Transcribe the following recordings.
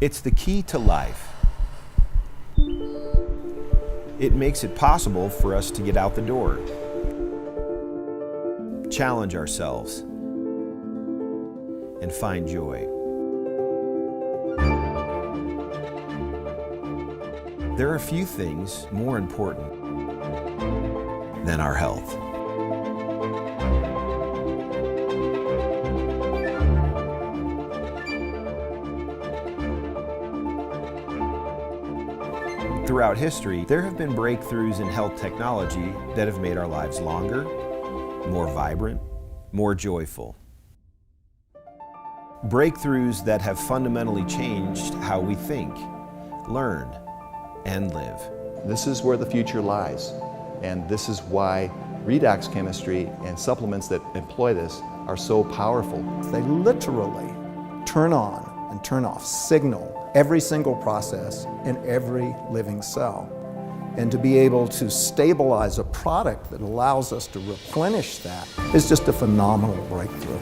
It's the key to life. It makes it possible for us to get out the door, challenge ourselves, and find joy. There are few things more important than our health. Throughout history, there have been breakthroughs in health technology that have made our lives longer, more vibrant, more joyful. Breakthroughs that have fundamentally changed how we think, learn, and live. This is where the future lies, and this is why redox chemistry and supplements that employ this are so powerful. They literally turn on and turn off, signal every single process in every living cell. And to be able to stabilize a product that allows us to replenish that is just a phenomenal breakthrough.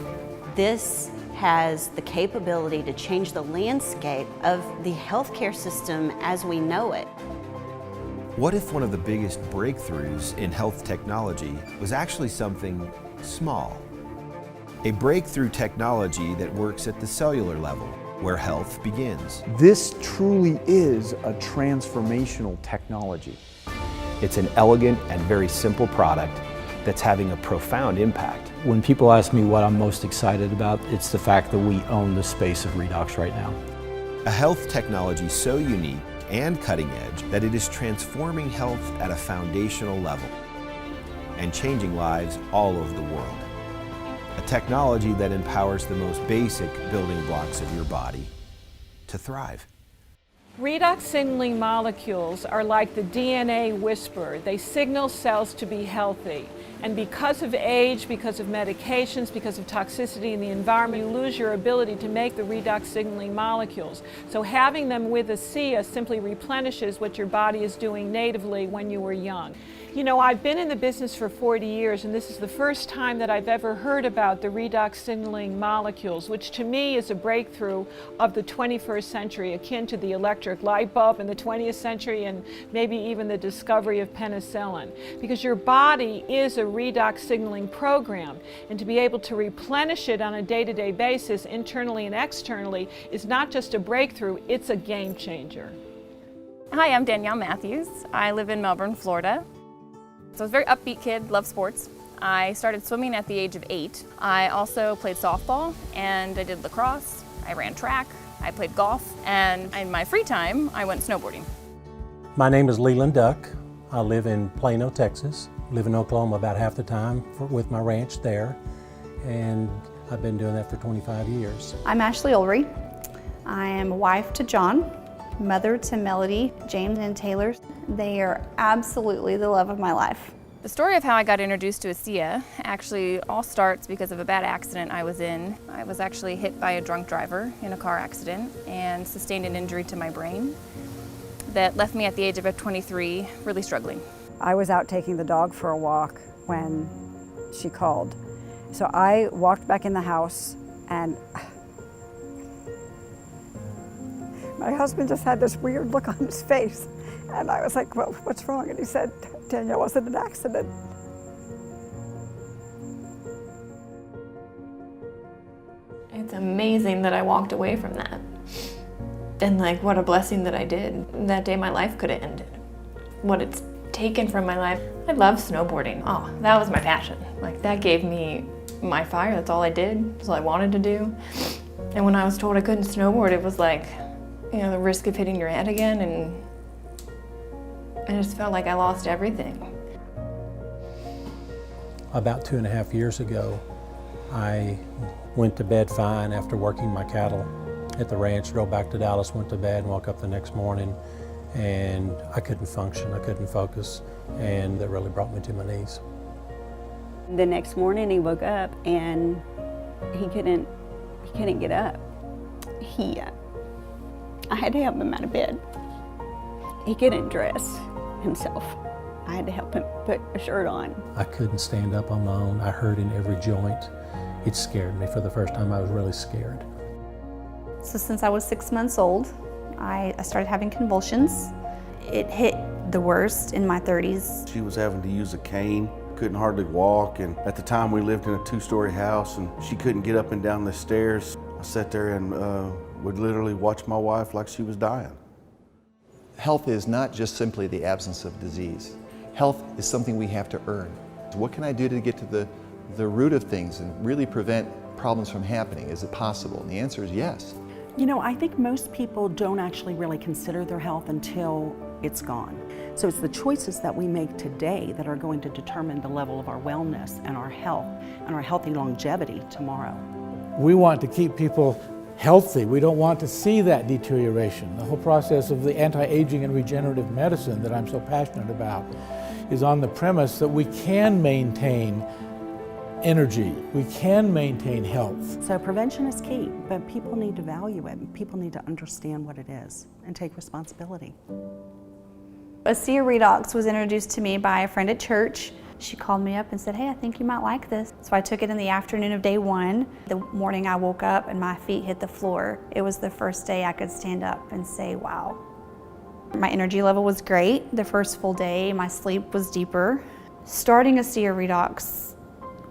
This has the capability to change the landscape of the healthcare system as we know it. What if one of the biggest breakthroughs in health technology was actually something small? A breakthrough technology that works at the cellular level, where health begins. This truly is a transformational technology. It's an elegant and very simple product that's having a profound impact. When people ask me what I'm most excited about, it's the fact that we own the space of redox right now. A health technology so unique and cutting edge that it is transforming health at a foundational level and changing lives all over the world. A technology that empowers the most basic building blocks of your body to thrive. Redox signaling molecules are like the DNA whisperer. They signal cells to be healthy. And because of age, because of medications, because of toxicity in the environment, you lose your ability to make the redox signaling molecules. So having them with ASEA simply replenishes what your body is doing natively when you were young. You know, I've been in the business for 40 years, and this is the first time that I've ever heard about the redox signaling molecules, which to me is a breakthrough of the 21st century, akin to the electric light bulb in the 20th century and maybe even the discovery of penicillin. Because your body is a redox signaling program, and to be able to replenish it on a day-to-day basis, internally and externally, is not just a breakthrough, it's a game changer. Hi, I'm Danielle Matthews. I live in Melbourne, Florida. So I was a very upbeat kid, loved sports. I started swimming at the age of 8. I also played softball and I did lacrosse. I ran track, I played golf, and in my free time, I went snowboarding. My name is Leland Duck. I live in Plano, Texas. Live in Oklahoma about half the time with my ranch there, and I've been doing that for 25 years. I'm Ashley Ulrey. I am a wife to John, mother to Melody, James, and Taylor. They are absolutely the love of my life. The story of how I got introduced to ASEA actually all starts because of a bad accident I was in. I was actually hit by a drunk driver in a car accident and sustained an injury to my brain that left me at the age of 23 really struggling. I was out taking the dog for a walk when she called. So I walked back in the house and my husband just had this weird look on his face. And I was like, well, what's wrong? And he said, Danielle, was it an accident? It's amazing that I walked away from that. And like, what a blessing that I did. That day my life could have ended. What it's taken from my life. I love snowboarding. Oh, that was my passion. Like, that gave me my fire. That's all I did. That's all I wanted to do. And when I was told I couldn't snowboard, it was like, you know, the risk of hitting your head again, and I just felt like I lost everything. About 2.5 years ago, I went to bed fine after working my cattle at the ranch, drove back to Dallas, went to bed, and woke up the next morning, and I couldn't function, I couldn't focus, and that really brought me to my knees. The next morning he woke up and he couldn't get up. I had to help him out of bed. He couldn't dress himself. I had to help him put a shirt on. I couldn't stand up on my own. I hurt in every joint. It scared me. For the first time, I was really scared. So since I was 6 months old, I started having convulsions. It hit the worst in my 30s. She was having to use a cane, couldn't hardly walk, and at the time we lived in a 2-story house and she couldn't get up and down the stairs. I sat there and would literally watch my wife like she was dying. Health is not just simply the absence of disease. Health is something we have to earn. What can I do to get to the root of things and really prevent problems from happening? Is it possible? And the answer is yes. You know, I think most people don't actually really consider their health until it's gone. So it's the choices that we make today that are going to determine the level of our wellness and our health and our healthy longevity tomorrow. We want to keep people healthy. We don't want to see that deterioration. The whole process of the anti-aging and regenerative medicine that I'm so passionate about is on the premise that we can maintain energy, we can maintain health. So prevention is key, but people need to value it. People need to understand what it is and take responsibility. ASEA REDOX was introduced to me by a friend at church. She called me up and said, hey, I think you might like this. So I took it in the afternoon of day 1. The morning I woke up and my feet hit the floor. It was the first day I could stand up and say, wow. My energy level was great. The first full day, my sleep was deeper. Starting ASEA REDOX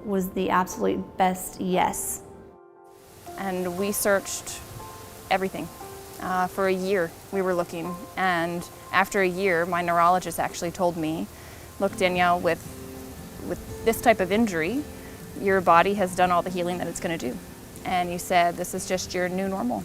was the absolute best yes. And we searched everything. For a year we were looking, and after a year my neurologist actually told me, look Danielle, with this type of injury, your body has done all the healing that it's going to do. And he said, this is just your new normal.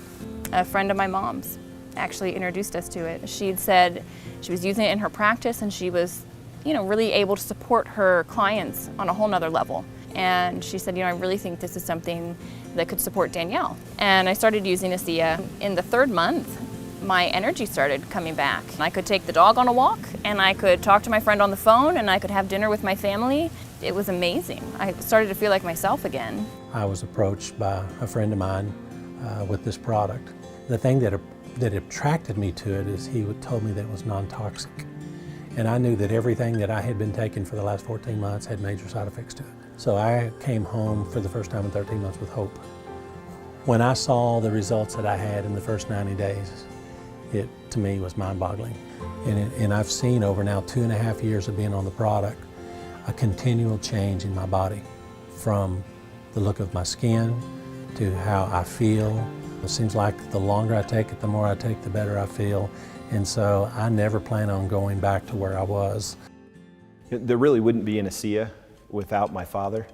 A friend of my mom's actually introduced us to it. She'd said she was using it in her practice and she was, really able to support her clients on a whole nother level. And she said, I really think this is something that could support Danielle. And I started using ASEA. In the 3rd month, my energy started coming back. I could take the dog on a walk, and I could talk to my friend on the phone, and I could have dinner with my family. It was amazing. I started to feel like myself again. I was approached by a friend of mine with this product. The thing that attracted me to it is he told me that it was non-toxic. And I knew that everything that I had been taking for the last 14 months had major side effects to it. So I came home for the first time in 13 months with hope. When I saw the results that I had in the first 90 days, it to me was mind-boggling. And I've seen over now 2.5 years of being on the product, a continual change in my body, from the look of my skin to how I feel. It seems like the longer I take it, the more I take, the better I feel. And so I never plan on going back to where I was. There really wouldn't be an ASEA without my father.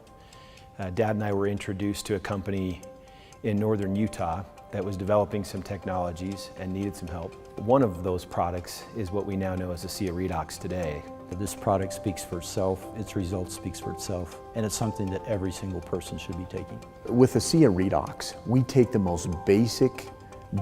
Dad and I were introduced to a company in northern Utah that was developing some technologies and needed some help. One of those products is what we now know as ASEA REDOX today. This product speaks for itself, its results speaks for itself, and it's something that every single person should be taking. With ASEA REDOX, we take the most basic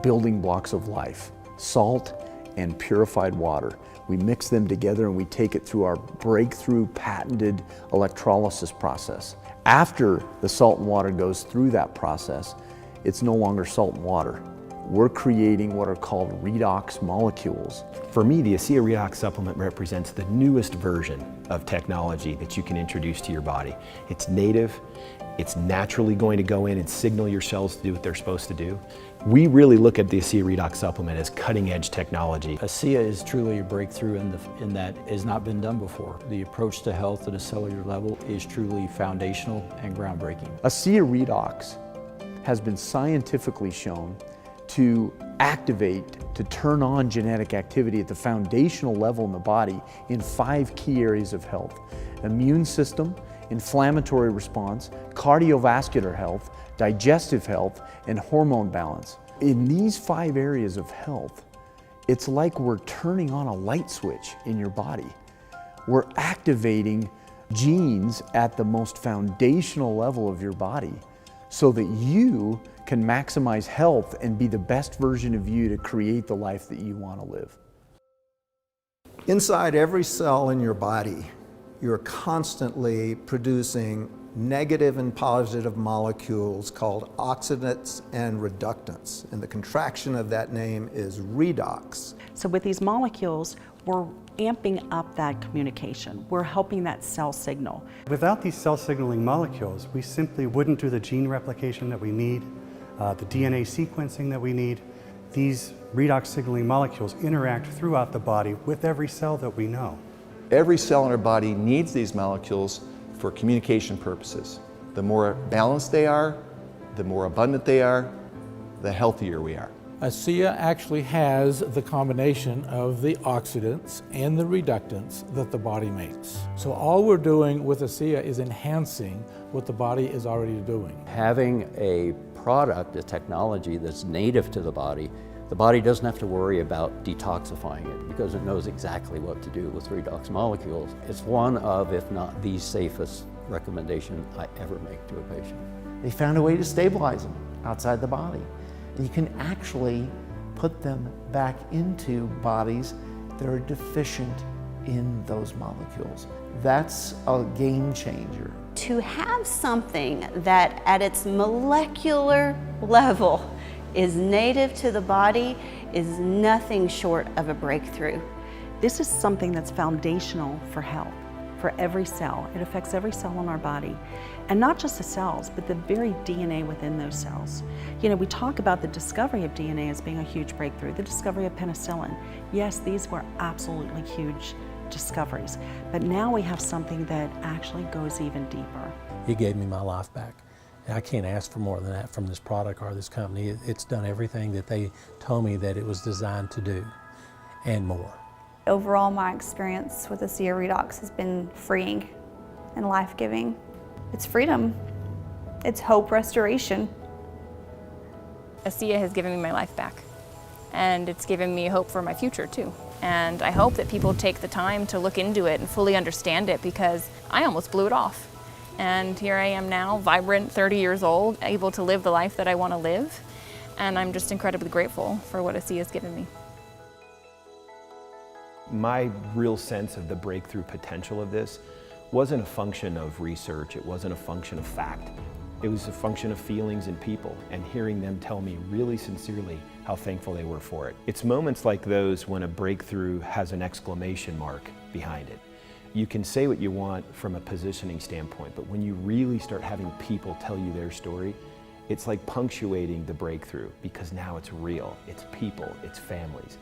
building blocks of life, salt and purified water. We mix them together and we take it through our breakthrough patented electrolysis process. After the salt and water goes through that process, it's no longer salt and water. We're creating what are called redox molecules. For me, the ASEA REDOX supplement represents the newest version of technology that you can introduce to your body. It's native, it's naturally going to go in and signal your cells to do what they're supposed to do. We really look at the ASEA REDOX supplement as cutting-edge technology. ASEA is truly a breakthrough in that it has not been done before. The approach to health at a cellular level is truly foundational and groundbreaking. ASEA REDOX has been scientifically shown to activate, to turn on genetic activity at the foundational level in the body in 5 key areas of health: immune system, inflammatory response, cardiovascular health, digestive health, and hormone balance. In these 5 areas of health, it's like we're turning on a light switch in your body. We're activating genes at the most foundational level of your body so that you can maximize health and be the best version of you to create the life that you want to live. Inside every cell in your body, you're constantly producing negative and positive molecules called oxidants and reductants. And the contraction of that name is redox. So with these molecules, we're amping up that communication. We're helping that cell signal. Without these cell signaling molecules, we simply wouldn't do the gene replication that we need, the DNA sequencing that we need, These redox signaling molecules interact throughout the body with every cell that we know. Every cell in our body needs these molecules for communication purposes. The more balanced they are, the more abundant they are, the healthier we are. ASEA actually has the combination of the oxidants and the reductants that the body makes. So all we're doing with ASEA is enhancing what the body is already doing. Having a product, a technology that's native to the body doesn't have to worry about detoxifying it because it knows exactly what to do with redox molecules. It's one of, if not the safest recommendation I ever make to a patient. They found a way to stabilize them outside the body. And you can actually put them back into bodies that are deficient in those molecules. That's a game changer. To have something that at its molecular level is native to the body is nothing short of a breakthrough. This is something that's foundational for health, for every cell. It affects every cell in our body. And not just the cells, but the very DNA within those cells. You know, we talk about the discovery of DNA as being a huge breakthrough, the discovery of penicillin. Yes, these were absolutely huge discoveries, but now we have something that actually goes even deeper. He gave me my life back. I can't ask for more than that from this product or this company. It's done everything that they told me that it was designed to do, and more. Overall, my experience with ASEA REDOX has been freeing and life-giving. It's freedom. It's hope restoration. ASEA has given me my life back, and it's given me hope for my future too. And I hope that people take the time to look into it and fully understand it, because I almost blew it off. And here I am now, vibrant, 30 years old, able to live the life that I want to live. And I'm just incredibly grateful for what ASEA has given me. My real sense of the breakthrough potential of this wasn't a function of research, it wasn't a function of fact. It was a function of feelings and people, and hearing them tell me really sincerely how thankful they were for it. It's moments like those when a breakthrough has an exclamation mark behind it. You can say what you want from a positioning standpoint, but when you really start having people tell you their story, it's like punctuating the breakthrough, because now it's real, it's people, it's families.